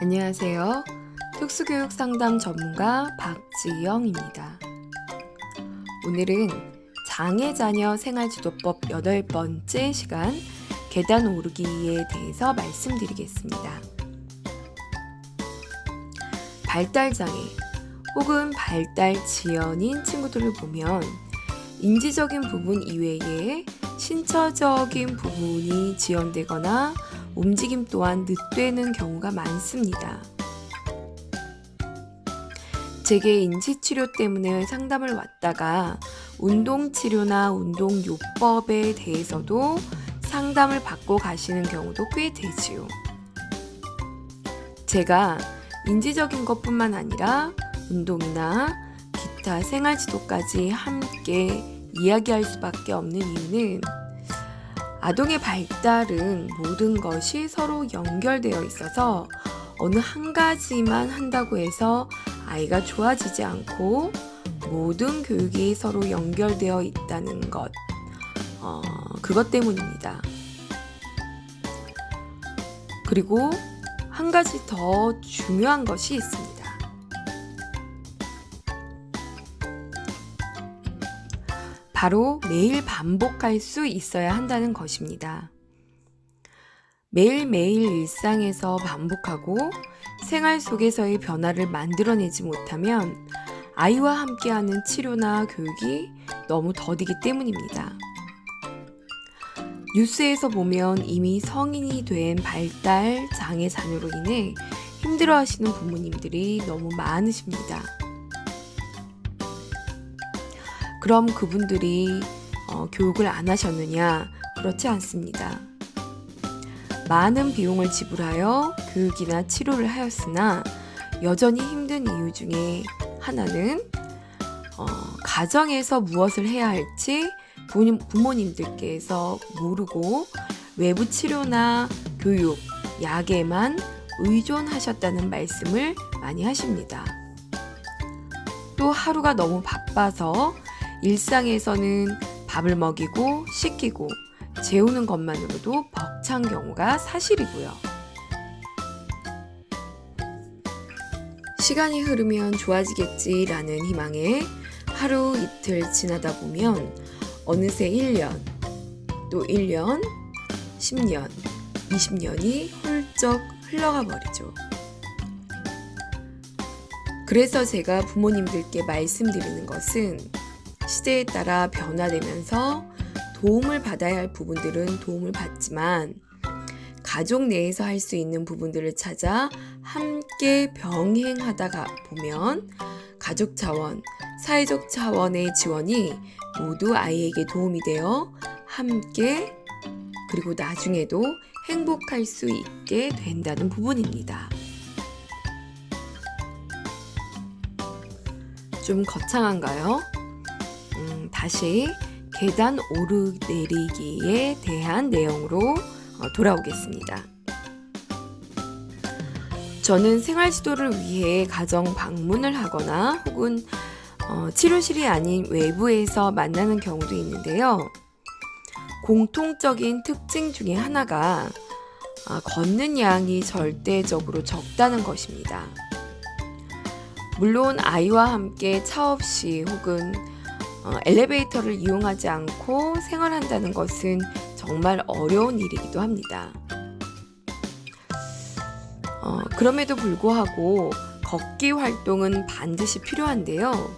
안녕하세요. 특수교육 상담 전문가 박지영입니다. 오늘은 장애 자녀 생활지도법 8번째 시간 계단 오르기에 대해서 말씀드리겠습니다. 발달장애 혹은 발달 지연인 친구들을 보면 인지적인 부분 이외에 신체적인 부분이 지연되거나 움직임 또한 늦되는 경우가 많습니다. 제게 인지치료 때문에 상담을 왔다가 운동치료나 운동요법에 대해서도 상담을 받고 가시는 경우도 꽤 되지요. 제가 인지적인 것뿐만 아니라 운동이나 기타 생활지도까지 함께 이야기할 수밖에 없는 이유는 아동의 발달은 모든 것이 서로 연결되어 있어서 어느 한 가지만 한다고 해서 아이가 좋아지지 않고 모든 교육이 서로 연결되어 있다는 것, 그것 때문입니다. 그리고 한 가지 더 중요한 것이 있습니다. 바로 매일 반복할 수 있어야 한다는 것입니다. 매일매일 일상에서 반복하고 생활 속에서의 변화를 만들어내지 못하면 아이와 함께하는 치료나 교육이 너무 더디기 때문입니다. 뉴스에서 보면 이미 성인이 된 발달 장애 자녀로 인해 힘들어하시는 부모님들이 너무 많으십니다. 그럼 그분들이 교육을 안 하셨느냐? 그렇지 않습니다. 많은 비용을 지불하여 교육이나 치료를 하였으나 여전히 힘든 이유 중에 하나는 가정에서 무엇을 해야 할지 부모님들께서 모르고 외부 치료나 교육, 약에만 의존하셨다는 말씀을 많이 하십니다. 또 하루가 너무 바빠서 일상에서는 밥을 먹이고 씻기고 재우는 것만으로도 벅찬 경우가 사실이고요. 시간이 흐르면 좋아지겠지라는 희망에 하루 이틀 지나다 보면 어느새 1년, 또 1년, 10년, 20년이 훌쩍 흘러가 버리죠. 그래서 제가 부모님들께 말씀드리는 것은 시대에 따라 변화되면서 도움을 받아야 할 부분들은 도움을 받지만 가족 내에서 할 수 있는 부분들을 찾아 함께 병행하다가 보면 가족 차원, 사회적 차원의 지원이 모두 아이에게 도움이 되어 함께 그리고 나중에도 행복할 수 있게 된다는 부분입니다. 좀 거창한가요? 다시 계단 오르내리기에 대한 내용으로 돌아오겠습니다. 저는 생활지도를 위해 가정 방문을 하거나 혹은 치료실이 아닌 외부에서 만나는 경우도 있는데요. 공통적인 특징 중에 하나가 걷는 양이 절대적으로 적다는 것입니다. 물론 아이와 함께 차 없이 혹은 엘리베이터를 이용하지 않고 생활한다는 것은 정말 어려운 일이기도 합니다. 그럼에도 불구하고 걷기 활동은 반드시 필요한데요.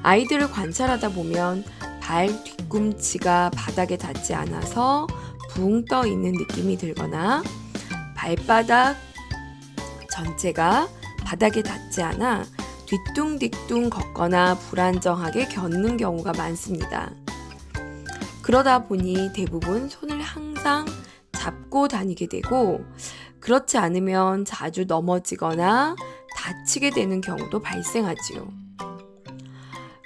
아이들을 관찰하다 보면 발 뒤꿈치가 바닥에 닿지 않아서 붕 떠 있는 느낌이 들거나 발바닥 전체가 바닥에 닿지 않아 뒤뚱뒤뚱 걷거나 불안정하게 걷는 경우가 많습니다. 그러다 보니 대부분 손을 항상 잡고 다니게 되고 그렇지 않으면 자주 넘어지거나 다치게 되는 경우도 발생하지요.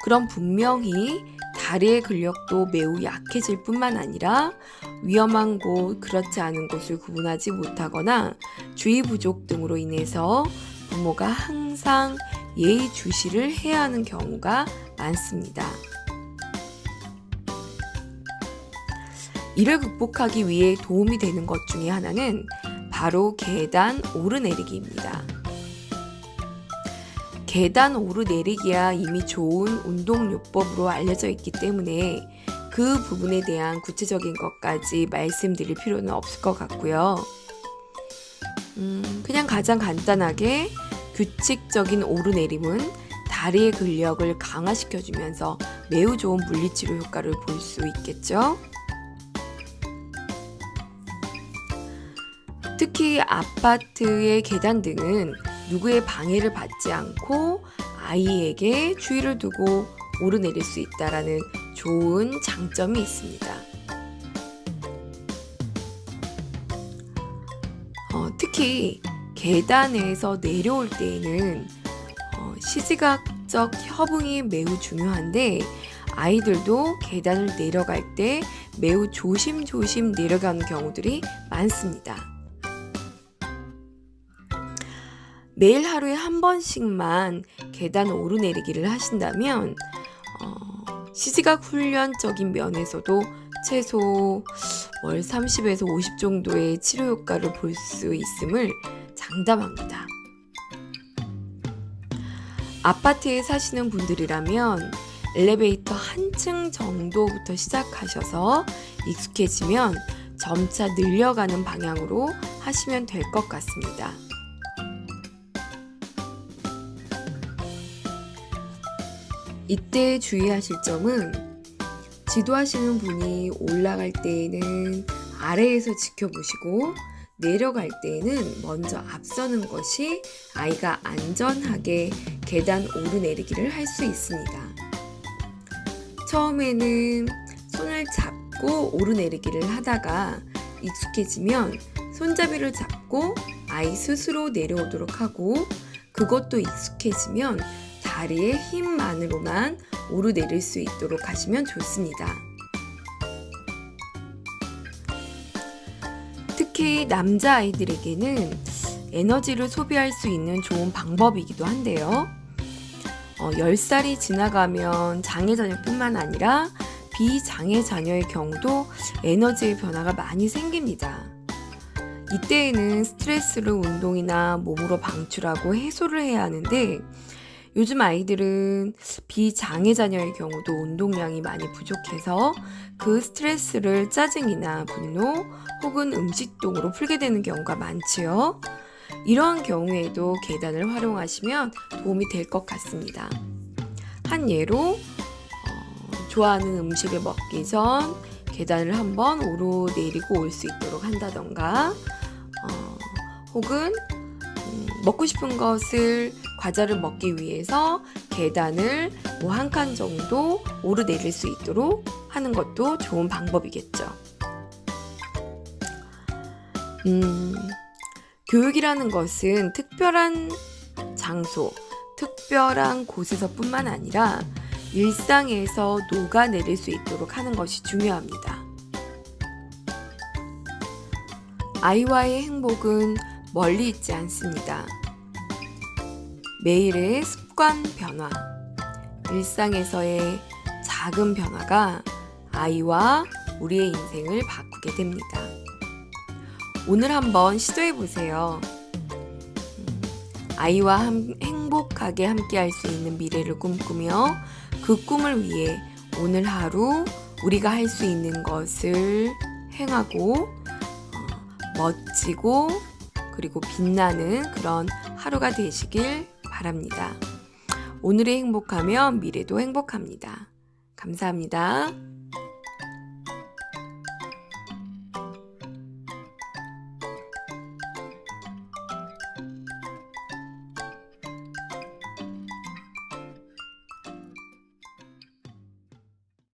그럼 분명히 다리의 근력도 매우 약해질 뿐만 아니라 위험한 곳, 그렇지 않은 곳을 구분하지 못하거나 주의 부족 등으로 인해서 부모가 항상 예의주시를 해야 하는 경우가 많습니다. 이를 극복하기 위해 도움이 되는 것 중에 하나는 바로 계단 오르내리기입니다. 계단 오르내리기야 이미 좋은 운동요법으로 알려져 있기 때문에 그 부분에 대한 구체적인 것까지 말씀드릴 필요는 없을 것 같고요. 그냥 가장 간단하게 규칙적인 오르내림은 다리의 근력을 강화시켜주면서 매우 좋은 물리치료 효과를 볼 수 있겠죠. 특히 아파트의 계단 등은 누구의 방해를 받지 않고 아이에게 주의를 두고 오르내릴 수 있다는 좋은 장점이 있습니다. 특히 계단에서 내려올 때에는 시지각적 협응이 매우 중요한데 아이들도 계단을 내려갈 때 매우 조심조심 내려가는 경우들이 많습니다. 매일 하루에 한 번씩만 계단 오르내리기를 하신다면 시지각 훈련적인 면에서도 최소 월 30에서 50 정도의 치료 효과를 볼 수 있음을 장담합니다. 아파트에 사시는 분들이라면 엘리베이터 한층 정도부터 시작하셔서 익숙해지면 점차 늘려가는 방향으로 하시면 될 것 같습니다. 이때 주의하실 점은 지도하시는 분이 올라갈 때에는 아래에서 지켜보시고 내려갈 때에는 먼저 앞서는 것이 아이가 안전하게 계단 오르내리기를 할 수 있습니다. 처음에는 손을 잡고 오르내리기를 하다가 익숙해지면 손잡이를 잡고 아이 스스로 내려오도록 하고 그것도 익숙해지면 다리의 힘만으로만 오르내릴 수 있도록 하시면 좋습니다. 특히 남자아이들에게는 에너지를 소비할 수 있는 좋은 방법이기도 한데요. 10살이 지나가면 장애 자녀뿐만 아니라 비장애 자녀의 경우도 에너지의 변화가 많이 생깁니다. 이때에는 스트레스를 운동이나 몸으로 방출하고 해소를 해야 하는데 요즘 아이들은 비장애 자녀의 경우도 운동량이 많이 부족해서 그 스트레스를 짜증이나 분노 혹은 음식동으로 풀게 되는 경우가 많지요. 이러한 경우에도 계단을 활용하시면 도움이 될 것 같습니다. 한 예로 좋아하는 음식을 먹기 전 계단을 한번 오르내리고 올 수 있도록 한다던가 혹은 먹고 싶은 것을 과자를 먹기 위해서 계단을 한 칸 정도 오르내릴 수 있도록 하는 것도 좋은 방법이겠죠. 교육이라는 것은 특별한 장소, 특별한 곳에서뿐만 아니라 일상에서 녹아내릴 수 있도록 하는 것이 중요합니다. 아이와의 행복은 멀리 있지 않습니다. 매일의 습관 변화, 일상에서의 작은 변화가 아이와 우리의 인생을 바꾸게 됩니다. 오늘 한번 시도해 보세요. 아이와 행복하게 함께 할 수 있는 미래를 꿈꾸며 그 꿈을 위해 오늘 하루 우리가 할 수 있는 것을 행하고 멋지고 그리고 빛나는 그런 하루가 되시길 바랍니다. 오늘이 행복하면 미래도 행복합니다. 감사합니다.